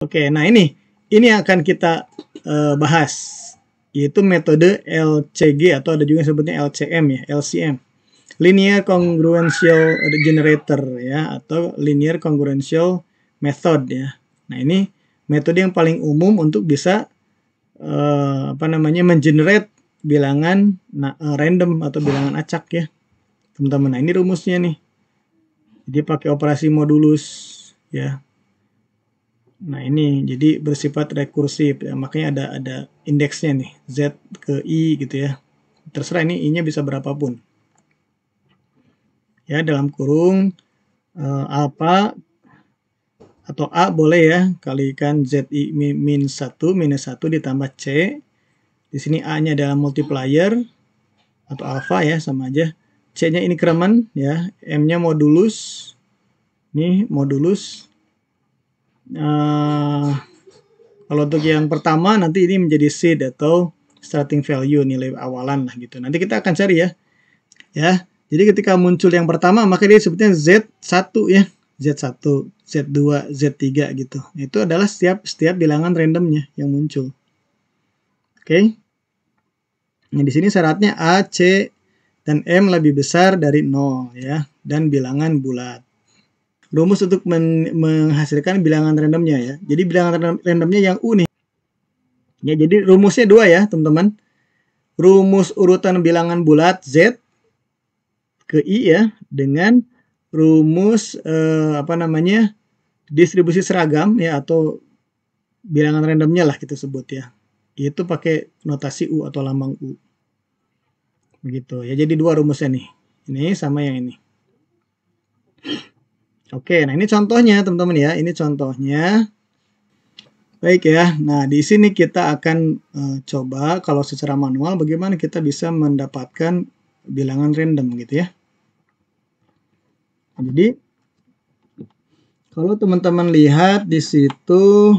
Oke, nah ini yang akan kita bahas, yaitu metode LCG atau ada juga yang sebutnya LCM ya, LCM. Linear Congruential Generator ya, atau Linear Congruential Method ya. Nah, ini metode yang paling umum untuk bisa mengenerate bilangan random atau bilangan acak ya, teman-teman. Nah, ini rumusnya nih. Jadi pakai operasi modulus ya. Nah, ini jadi bersifat rekursif ya, makanya ada indeksnya nih, Z ke I gitu ya. Terserah ini I-nya bisa berapapun. Ya, dalam kurung alpha atau A boleh ya, kalikan ZI min 1 minus 1 ditambah C. Di sini A-nya adalah multiplier atau alpha ya, sama aja. C-nya increment ya, M-nya modulus. Ini modulus. Kalau untuk yang pertama nanti ini menjadi seed atau starting value, nilai awalan lah gitu. Nanti kita akan cari ya. Ya. Jadi ketika muncul yang pertama maka dia sebutnya Z1 ya. Z1, Z2, Z3 gitu. Itu adalah setiap bilangan randomnya yang muncul. Oke. Nah, di sini syaratnya A, C, dan M lebih besar dari 0 ya, dan bilangan bulat. Rumus untuk menghasilkan bilangan randomnya ya. Jadi bilangan randomnya yang U nih. Ya, jadi rumusnya dua ya, teman-teman. Rumus urutan bilangan bulat Z ke I ya, dengan rumus distribusi seragam ya, atau bilangan randomnya lah kita sebut ya. Itu pakai notasi U atau lambang U. Begitu ya. Jadi dua rumusnya nih. Ini sama yang ini. Oke, nah ini contohnya teman-teman ya. Ini contohnya. Baik ya. Nah, di sini kita akan coba kalau secara manual bagaimana kita bisa mendapatkan bilangan random gitu ya. Nah, jadi kalau teman-teman lihat di situ,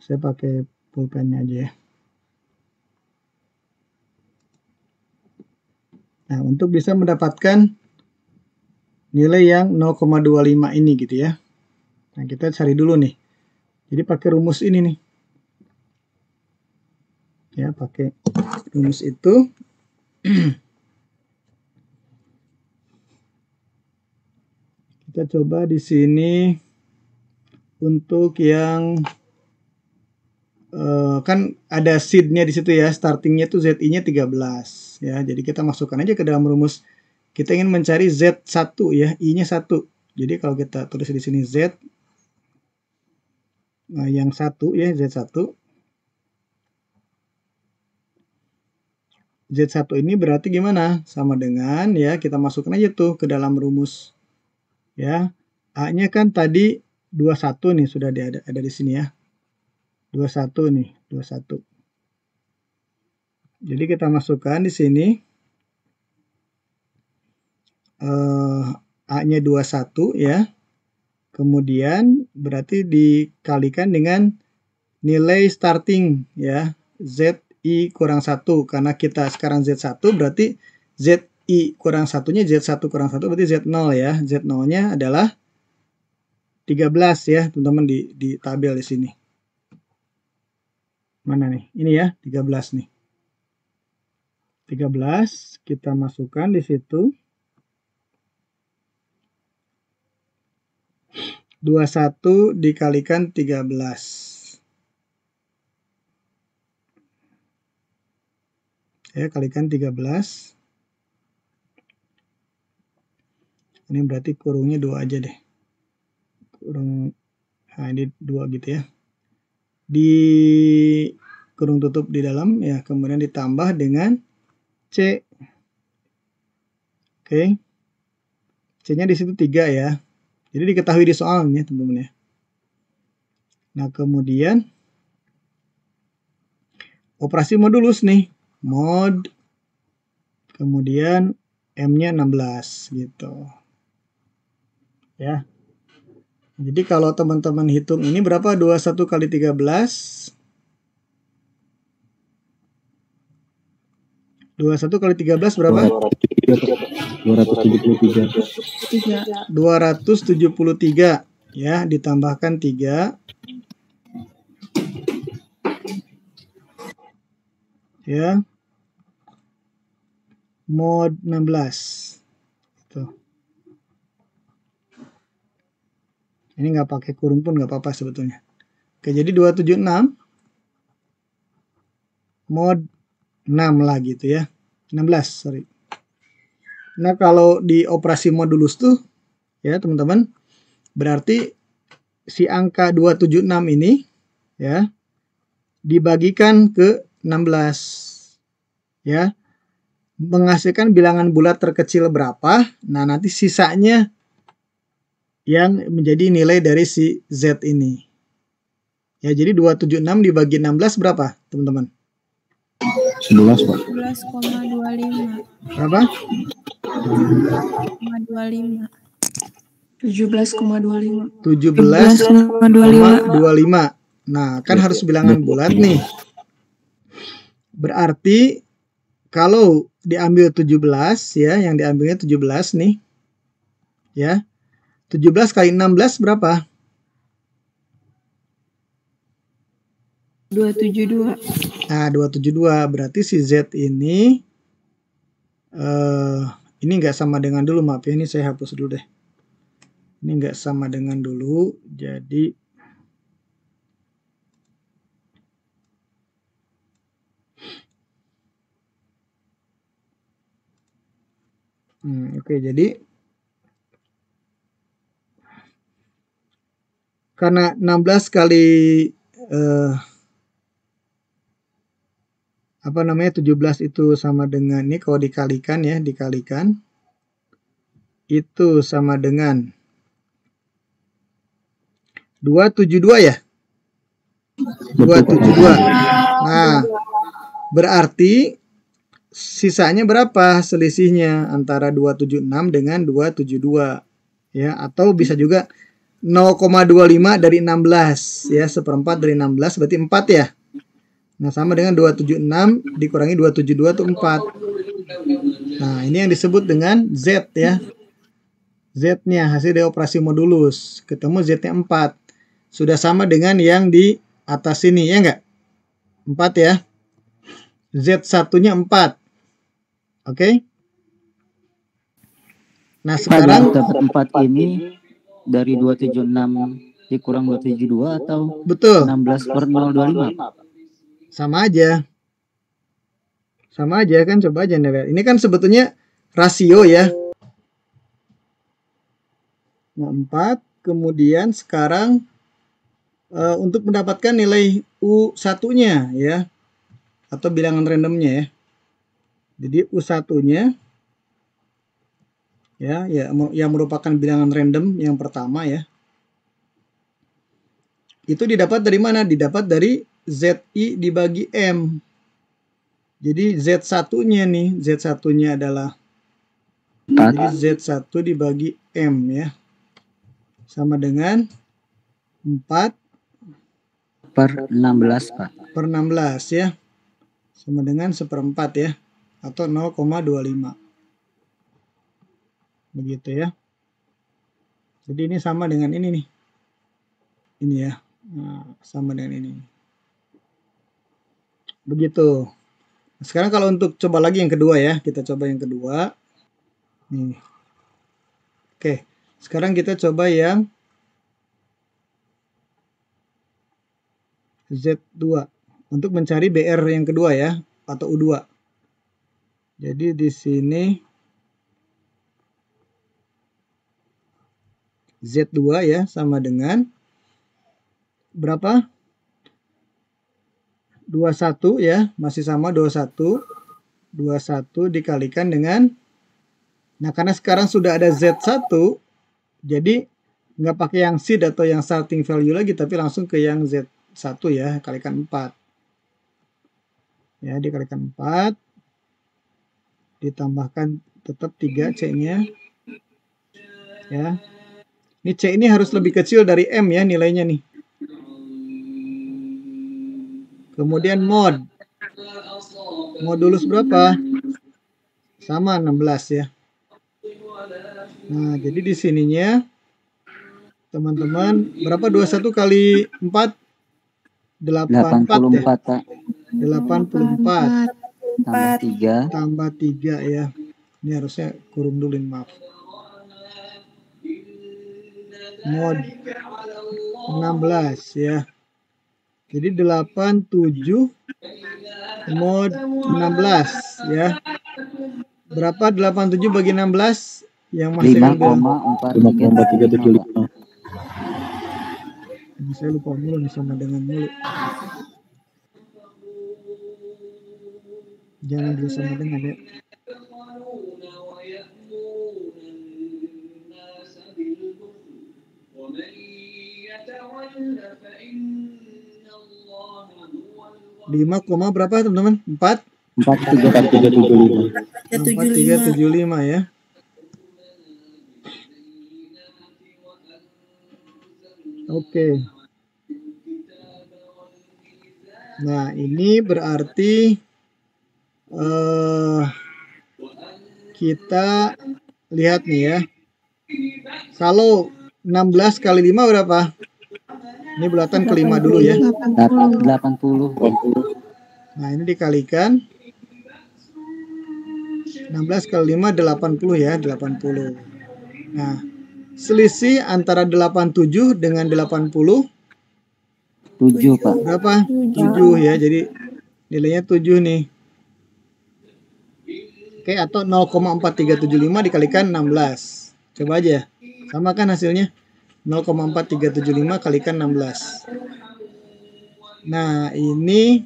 saya pakai pulpennya aja ya. Nah, untuk bisa mendapatkan nilai yang 0,25 ini gitu ya. Nah, kita cari dulu nih. Jadi pakai rumus ini nih. Ya, pakai rumus itu. Kita coba di sini untuk yang kan ada seed-nya di situ ya, startingnya tuh ZI-nya 13 ya. Jadi kita masukkan aja ke dalam rumus. Kita ingin mencari Z1 ya, I-nya 1. Jadi kalau kita tulis di sini Z yang 1 ya, Z1. Z1 ini berarti gimana? Sama dengan ya, kita masukkan aja tuh ke dalam rumus. Ya. A-nya kan tadi 21 nih, sudah ada di sini ya. 21 nih, 21. Jadi kita masukkan di sini A-nya 21 ya. Kemudian berarti dikalikan dengan nilai starting ya, ZI kurang 1. Karena kita sekarang Z1 berarti ZI kurang 1-nya Z1 kurang 1 berarti Z0 ya. Z0-nya adalah 13 ya, teman-teman di tabel di sini. Mana nih? Ini ya, 13 nih. 13 kita masukkan di situ. 21 dikalikan 13. Ya, kalikan 13. Ini berarti kurungnya 2 aja deh. Kurung, nah ini 2 gitu ya. Di kurung tutup di dalam ya, kemudian ditambah dengan C. Oke. C-nya di situ 3 ya. Jadi diketahui di soalnya, teman-teman ya. Nah, kemudian operasi modulus nih. Mod, kemudian M-nya 16 gitu. Ya. Jadi kalau teman-teman hitung ini berapa? 21 kali 13. 21 kali 13 berapa? 273. 273 ya, ditambahkan 3 ya. Mod 16. Tuh. Ini nggak pakai kurung pun nggak apa-apa sebetulnya. Oke, jadi 276 mod 6 lah gitu ya. 16, sorry. Nah, kalau di operasi modulus tuh ya, teman-teman, berarti si angka 276 ini ya dibagikan ke 16 ya, menghasilkan bilangan bulat terkecil berapa. Nah, nanti sisanya yang menjadi nilai dari si Z ini. Ya, jadi 276 dibagi 16 berapa, teman-teman? 11, Pak. 11,25. Berapa? 17,25. 17,25. 17,25. Nah, kan harus bilangan bulat nih. Berarti kalau diambil 17 ya, yang diambilnya 17 nih. Ya. 17 kali 16 berapa? 272. Nah, 272. Berarti si Z ini nggak sama dengan dulu, maaf ya, ini saya hapus dulu deh. Ini nggak sama dengan dulu, jadi oke, jadi karena 16 kali 17 itu sama dengan ini, kalau dikalikan ya, dikalikan itu sama dengan 272 ya? 272. Nah, berarti sisanya berapa selisihnya antara 276 dengan 272 ya, atau bisa juga 0,25 dari 16 ya, seperempat dari 16 berarti 4 ya. Nah, sama dengan 276 dikurangi 272 itu 4. Nah, ini yang disebut dengan Z ya. Z-nya hasil dari operasi modulus. Ketemu Z-nya 4. Sudah sama dengan yang di atas ini, ya enggak? 4 ya. Z1-nya 4. Oke? Nah, sekarang dapat 4 ini dari 276 dikurang 272 atau betul. 16/025. Sama aja. Sama aja kan, coba aja nih. Ini kan sebetulnya rasio ya. Nah, 4. Kemudian sekarang untuk mendapatkan nilai U1-nya ya, atau bilangan randomnya ya. Jadi U1-nya ya, yang merupakan bilangan random yang pertama ya. Itu didapat dari mana? Didapat dari ZI dibagi M. Jadi Z1-nya nih, Z1-nya adalah 4. jadi Z1 dibagi M ya. Sama dengan 4/16, Pak. Per 16 ya. Sama dengan 1/4 ya. Atau 0,25. Begitu ya. Jadi ini sama dengan ini nih. Ini ya. Nah, sama dengan ini. Begitu. Sekarang kalau untuk coba lagi yang kedua ya. Kita coba yang kedua. Nih. Oke. Sekarang kita coba yang Z2. Untuk mencari BR yang kedua ya. Atau U2. Jadi di sini Z2 ya sama dengan berapa? 21 ya, masih sama 21. 21 dikalikan dengan, nah karena sekarang sudah ada Z1, jadi nggak pakai yang seed atau yang starting value lagi, tapi langsung ke yang Z1 ya, kalikan 4. Ya, dikalikan 4. Ditambahkan tetap 3 C-nya. Ya. Ini C ini harus lebih kecil dari M ya nilainya nih. Kemudian mod. Modulus berapa? Sama 16 ya. Nah, jadi di sininya teman-teman berapa 21 kali 4? 84 ya. 84. tambah 3. Tambah 3 ya. Ini harusnya kurung dulu, maaf. Mod 16 ya. Jadi 87 mod 16 ya. Berapa 87 bagi 16? Yang masih akan bilang 5,4375. saya lupa mulu nih, sama dengan mulu. Jangan dulu sama dengan ya. Lima koma berapa teman-teman? 4375 ya. Oke. Nah, ini berarti kita lihat nih ya. Kalau 16 kali 5 berapa? Ini bulatan kelima dulu ya. 80. Nah, ini dikalikan 16 kali 5 80 ya, 80. Nah, selisih antara 87 dengan 80 7, Pak. berapa? 7 ya. Jadi nilainya 7 nih. Oke, atau 0,4375 dikalikan 16. Coba aja. Sama kan hasilnya? 0,4375 kalikan 16. Nah, ini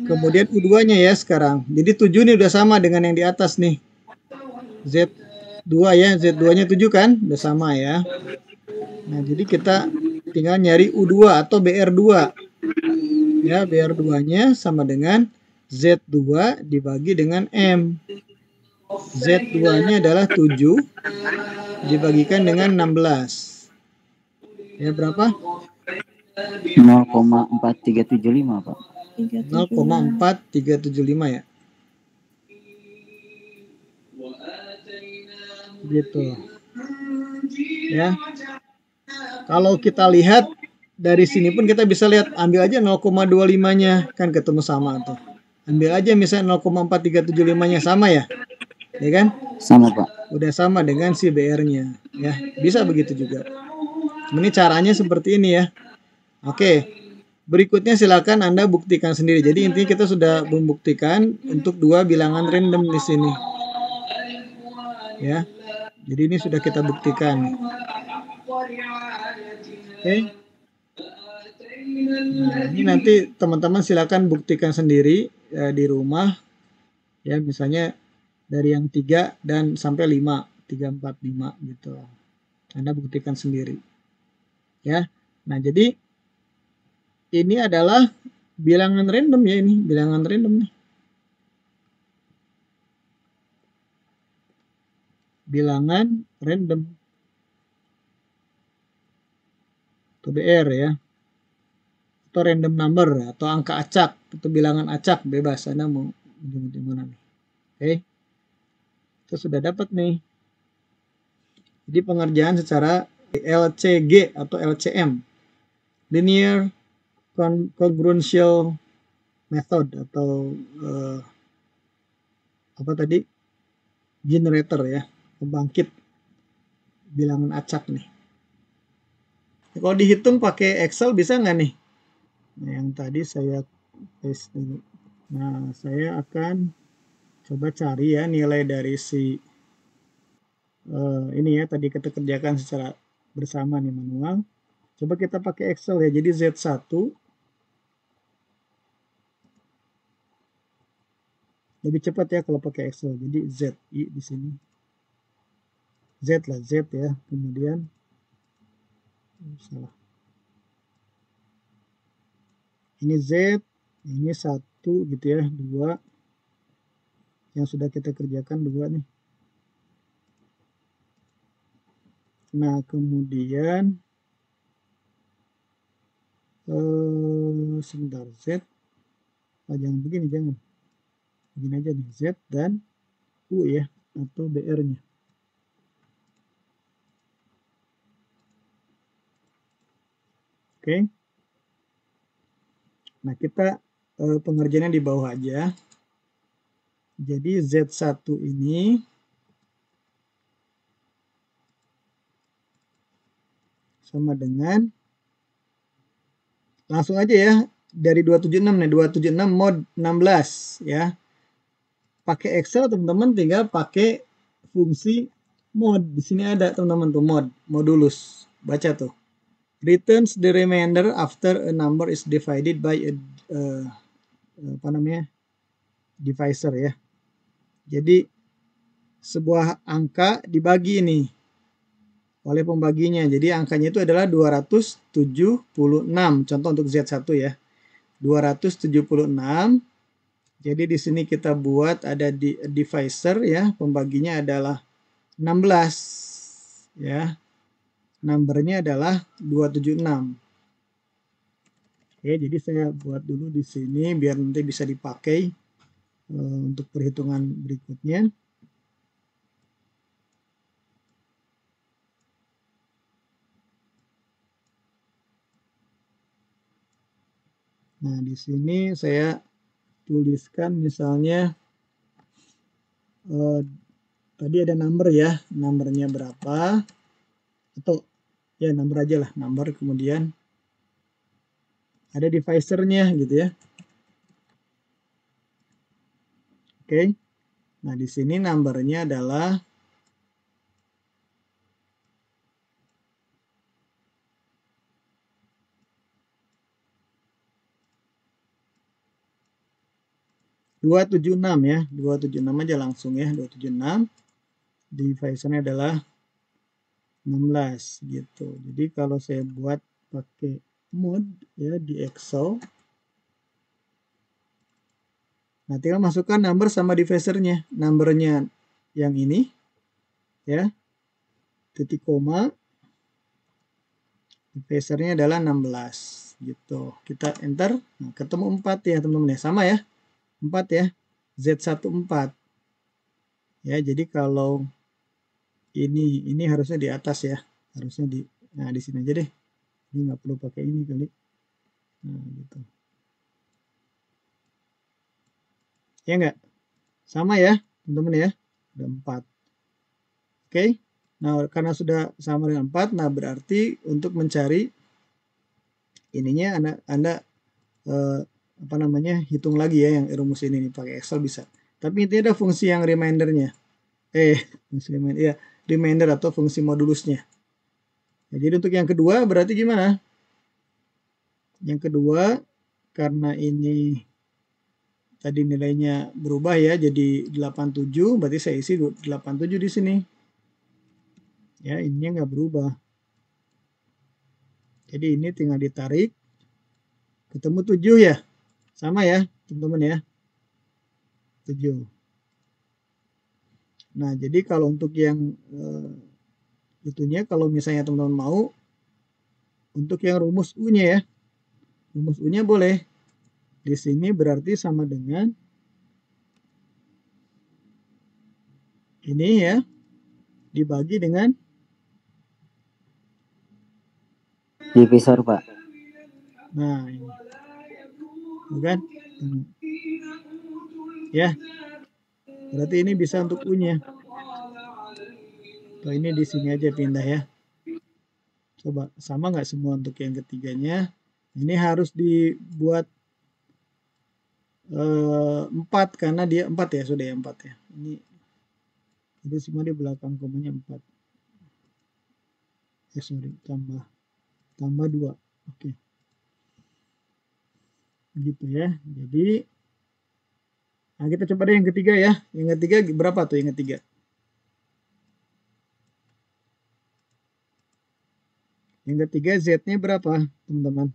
kemudian U2-nya ya sekarang. Jadi 7 nih udah sama dengan yang di atas nih. Z2 ya, Z2-nya 7 kan? Udah sama ya. Nah, jadi kita tinggal nyari U2 atau BR2. Ya, BR2-nya sama dengan Z2 dibagi dengan M. Z2-nya adalah 7 dibagikan dengan 16. Ya, berapa? 0,4375, Pak. 0,4375 ya. Gitu. Ya. Kalau kita lihat dari sini pun kita bisa lihat, ambil aja 0,25-nya kan ketemu sama tuh. Ambil aja misalnya 0,4375-nya sama ya. Ya kan? Sama, Pak. Udah sama dengan si BR-nya ya. Bisa begitu juga. Ini caranya seperti ini ya. Oke. Berikutnya silakan Anda buktikan sendiri. Jadi intinya kita sudah membuktikan untuk dua bilangan random di sini. Ya. Jadi ini sudah kita buktikan. Oke. Nah, ini nanti teman-teman silakan buktikan sendiri di rumah. Ya, misalnya dari yang 3 dan sampai 5, 3, 4, 5 gitu. Anda buktikan sendiri. Ya. Nah, jadi ini adalah bilangan random ya, ini bilangan random nih. Bilangan random. Atau BR ya. Atau random number atau angka acak atau bilangan acak, bebas Anda mau menyebut mana nih. Oke. Kita sudah dapat nih. Jadi pengerjaan secara LCG atau LCM. Linear Congruential Method atau apa tadi? Generator ya, pembangkit bilangan acak nih. Kalau dihitung pakai Excel bisa nggak nih? Nah, yang tadi saya paste dulu. Nah, saya akan coba cari ya nilai dari si ini ya, tadi kita kerjakan secara bersama nih manual. Coba kita pakai Excel ya. Jadi Z1 lebih cepat ya kalau pakai Excel. Jadi ZI di sini. Z lah, Z ya. Kemudian salah. Ini Z, ini 1 gitu ya, 2. Yang sudah kita kerjakan 2 nih. Nah, kemudian sebentar, Z. Jangan begini, jangan. Begini aja nih, Z dan U ya, atau BR-nya. Oke. Nah, kita pengerjaannya di bawah aja. Jadi Z1 ini sama dengan, langsung aja ya, dari 276 nih, 276 mod 16 ya. Pakai Excel teman-teman tinggal pakai fungsi mod. Di sini ada teman-teman tuh mod, modulus. Baca tuh. Returns the remainder after a number is divided by a apa namanya? Divisor ya. Jadi sebuah angka dibagi ini oleh pembaginya. Jadi angkanya itu adalah 276. Contoh untuk Z1 ya. 276. Jadi di sini kita buat ada di divisor ya, pembaginya adalah 16 ya. Numbernya adalah 276. Oke, jadi saya buat dulu di sini biar nanti bisa dipakai untuk perhitungan berikutnya. Nah, di sini saya tuliskan misalnya tadi ada number ya, numbernya berapa, atau ya number aja lah, number, kemudian ada divisornya gitu ya. Oke, nah di sini numbernya adalah 276 ya, 276 aja langsung ya, 276. Divisornya adalah 16 gitu. Jadi kalau saya buat pakai mod ya di Excel, nah tinggal masukkan number sama divisornya. Numbernya yang ini ya, titik koma, divisornya adalah 16 gitu. Kita enter, nah, ketemu 4 ya teman-teman ya, sama ya, 4 ya, Z1 4 ya. Jadi kalau ini harusnya di atas ya, harusnya di, nah di sini aja deh, ini nggak perlu pakai ini kali, nah gitu ya, nggak sama ya teman-teman ya, ada 4. Oke, nah karena sudah sama dengan 4, nah berarti untuk mencari ininya Anda apa namanya, hitung lagi ya yang rumus ini nih, pakai Excel bisa. Tapi intinya ada fungsi yang remindernya, fungsi reminder ya, reminder atau fungsi modulusnya. Nah, jadi untuk yang kedua berarti gimana? Yang kedua, karena ini tadi nilainya berubah ya jadi 87, berarti saya isi 87 di sini. Ya, ininya nggak berubah. Jadi ini tinggal ditarik, ketemu 7 ya. Sama ya, teman-teman ya. 7. Nah, jadi kalau untuk yang itunya, kalau misalnya teman-teman mau, untuk yang rumus U-nya ya. Rumus U-nya boleh. Di sini berarti sama dengan ini ya, dibagi dengan divisor, Pak. nah ini. Bukan? Ya. Berarti ini bisa untuk U-nya. Atau ini di sini aja pindah ya. Coba sama nggak semua untuk yang ketiganya? Ini harus dibuat 4 karena dia 4 ya, sudah ya 4 ya. Ini jadi semua di belakang komanya 4. Sorry, tambah 2. Oke. Gitu ya. Jadi nah kita coba deh yang ketiga ya. Yang ketiga berapa tuh yang ketiga? Yang ketiga Z-nya berapa, teman-teman?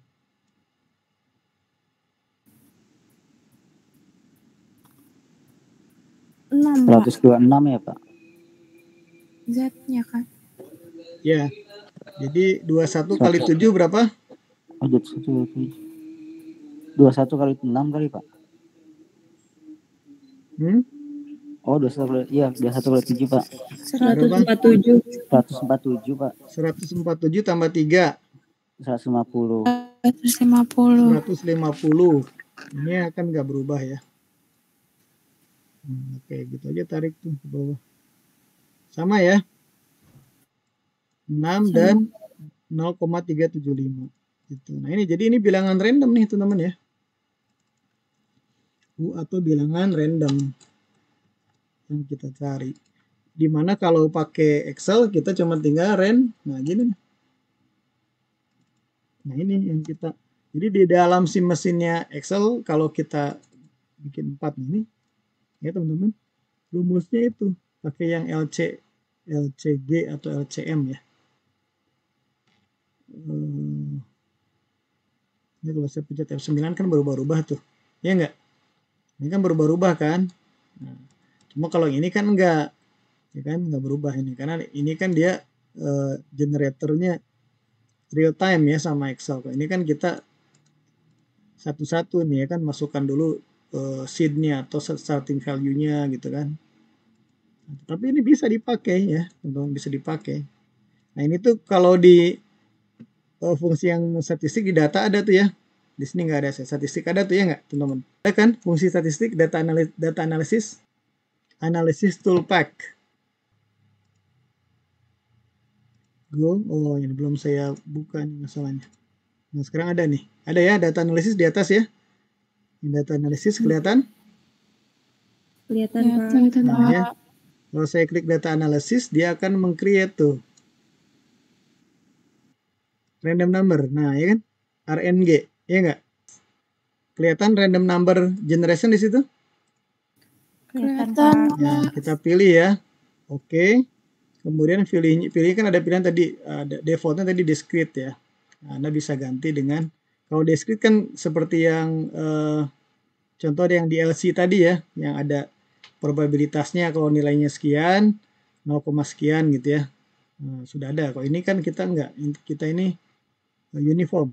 126 ya, Pak. Z-nya kan. Ya. Jadi 21 kali 7 berapa? Oh, 21 kali 6 kali, Pak. Oh, 21 kali, iya, 21 kali 7, Pak. 147. 147, Pak. 147 tambah 3. 150. 150. 150. Ini akan nggak berubah ya. Oke, gitu aja tarik tuh ke bawah. Sama ya, 6 dan 0,375 gitu. Nah ini jadi ini bilangan random nih teman-teman ya. Atau bilangan random yang kita cari. Dimana kalau pakai Excel kita cuma tinggal nah gini. Nah ini yang kita, jadi di dalam si mesinnya Excel kalau kita bikin 4 ini ya teman-teman, rumusnya itu pakai yang LCG atau LCM ya. Ini kalau saya pencet F9 kan berubah-ubah tuh, ya enggak? Ini kan berubah-ubah kan. Nah, cuma kalau ini kan enggak, ya kan enggak berubah ini karena ini kan dia generatornya real time ya sama Excel. Ini kan kita satu-satu nih ya kan, masukkan dulu seed-nya atau starting value-nya gitu kan. Tapi ini bisa dipakai ya, teman-teman, bisa dipakai. Nah ini tuh kalau di fungsi yang statistik di data ada tuh ya. Di sini nggak ada statistik, ada tuh ya nggak teman-teman? Ada kan fungsi statistik data analysis toolpack. Oh ini belum saya buka nih masalahnya. Nah sekarang ada nih, ada ya data analisis di atas ya. Data analisis kelihatan? Kelihatan Pak. Nah, ya. Kalau saya klik data analysis, dia akan meng-create tuh random number. Nah, ya kan? RNG, ya enggak? Kelihatan random number generation di situ? Kelihatan Pak. Nah, kita pilih ya. Oke. Kemudian pilih kan ada pilihan tadi, defaultnya tadi discrete ya. Nah, Anda bisa ganti dengan, kalau discrete kan seperti yang contoh ada yang di LC tadi ya, yang ada probabilitasnya kalau nilainya sekian, 0, sekian gitu ya. Nah, sudah ada. Kalau ini kan kita enggak, kita ini uniform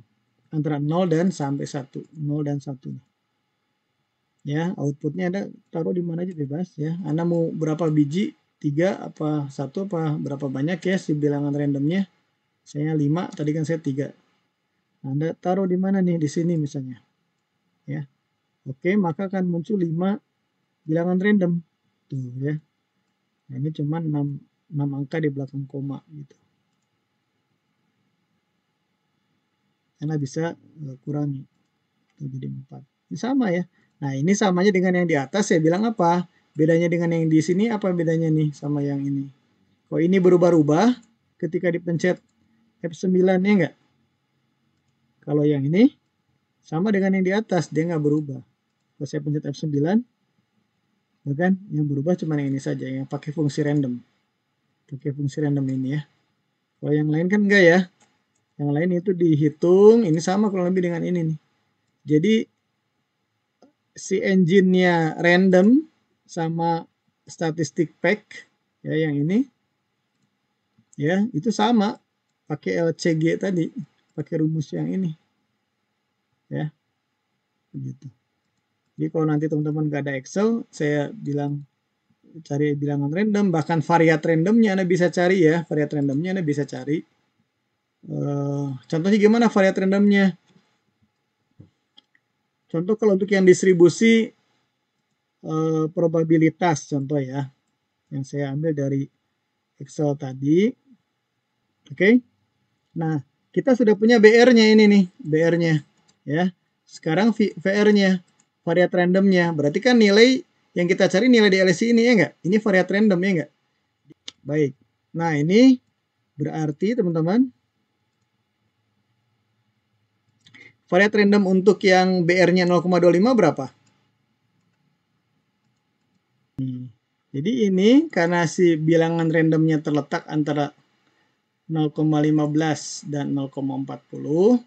antara 0 dan sampai 1, 0 dan 1 nih. Ya, outputnya ada taruh di mana aja bebas ya. Anda mau berapa biji? 3 apa 1 apa berapa banyak ya si bilangan randomnya? Saya 5, tadi kan saya 3. Anda taruh di mana nih? Di sini misalnya. Ya. Oke, maka akan muncul 5 bilangan random. Tuh ya. Nah, ini cuma 6 angka di belakang koma gitu. Anda bisa kurangi. Tuh, jadi 4. Ini sama ya. Nah, ini samanya dengan yang di atas, saya bilang apa? Bedanya dengan yang di sini apa bedanya nih sama yang ini? Kalau ini berubah-ubah ketika dipencet F9 ya enggak? Kalau yang ini sama dengan yang di atas, dia nggak berubah. Kalau saya pencet F9, kan yang berubah cuma yang ini saja, yang pakai fungsi random. Pakai fungsi random ini ya. Kalau yang lain kan enggak ya. Yang lain itu dihitung, ini sama kurang lebih dengan ini nih. Jadi si engine-nya random sama statistic pack ya yang ini ya itu sama pakai LCG tadi, pakai rumus yang ini ya begitu. Jadi kalau nanti teman-teman gak ada Excel, saya bilang cari bilangan random, bahkan variat randomnya Anda bisa cari ya, variat randomnya Anda bisa cari. Contohnya gimana variat randomnya? Contoh kalau untuk yang distribusi probabilitas contoh ya, yang saya ambil dari Excel tadi. Oke. Nah, kita sudah punya BR-nya ini nih, BR-nya ya. Sekarang VR-nya, variat randomnya. Berarti kan nilai yang kita cari nilai di LSI ini ya enggak? Ini variat random ya enggak? Baik. Nah, ini berarti teman-teman variat random untuk yang BR-nya 0,25 berapa? Jadi ini karena si bilangan randomnya terletak antara 0,15 dan 0,40,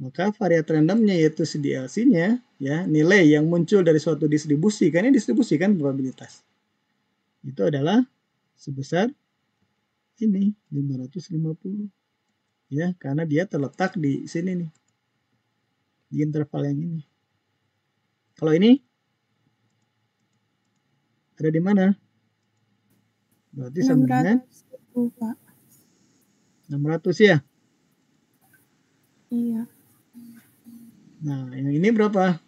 maka variat randomnya yaitu si DLC-nya ya, nilai yang muncul dari suatu distribusi, kan ini distribusi kan probabilitas. Itu adalah sebesar ini 550. Ya, karena dia terletak di sini nih. Di interval yang ini. Kalau ini ada di mana? Berarti sama dengan 600 ya? Iya. Nah, yang ini berapa?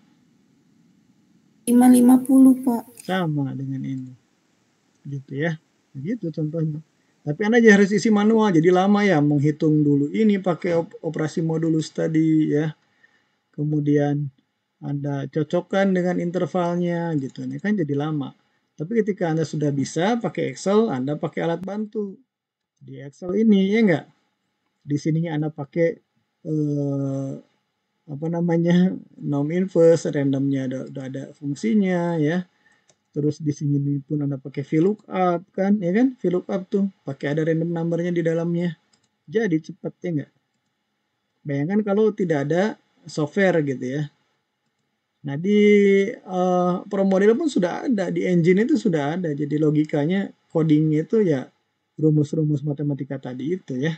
550 Pak. Sama dengan ini. Gitu ya. Begitu contohnya. Tapi Anda aja harus isi manual, jadi lama ya menghitung dulu ini pakai operasi modulus tadi ya. Kemudian Anda cocokkan dengan intervalnya gitu. Ini kan jadi lama. Tapi ketika Anda sudah bisa pakai Excel, Anda pakai alat bantu. Di Excel ini ya enggak? Di sininya Anda pakai apa namanya? Norm inverse, randomnya udah ada fungsinya ya. Terus di sini pun Anda pakai VLOOKUP kan, ya kan? VLOOKUP tuh pakai ada random numbernya di dalamnya. Jadi cepat ya enggak? Bayangkan kalau tidak ada software gitu ya. Nah di ProModel pun sudah ada, di engine itu sudah ada. Jadi logikanya, codingnya itu ya rumus-rumus matematika tadi itu ya.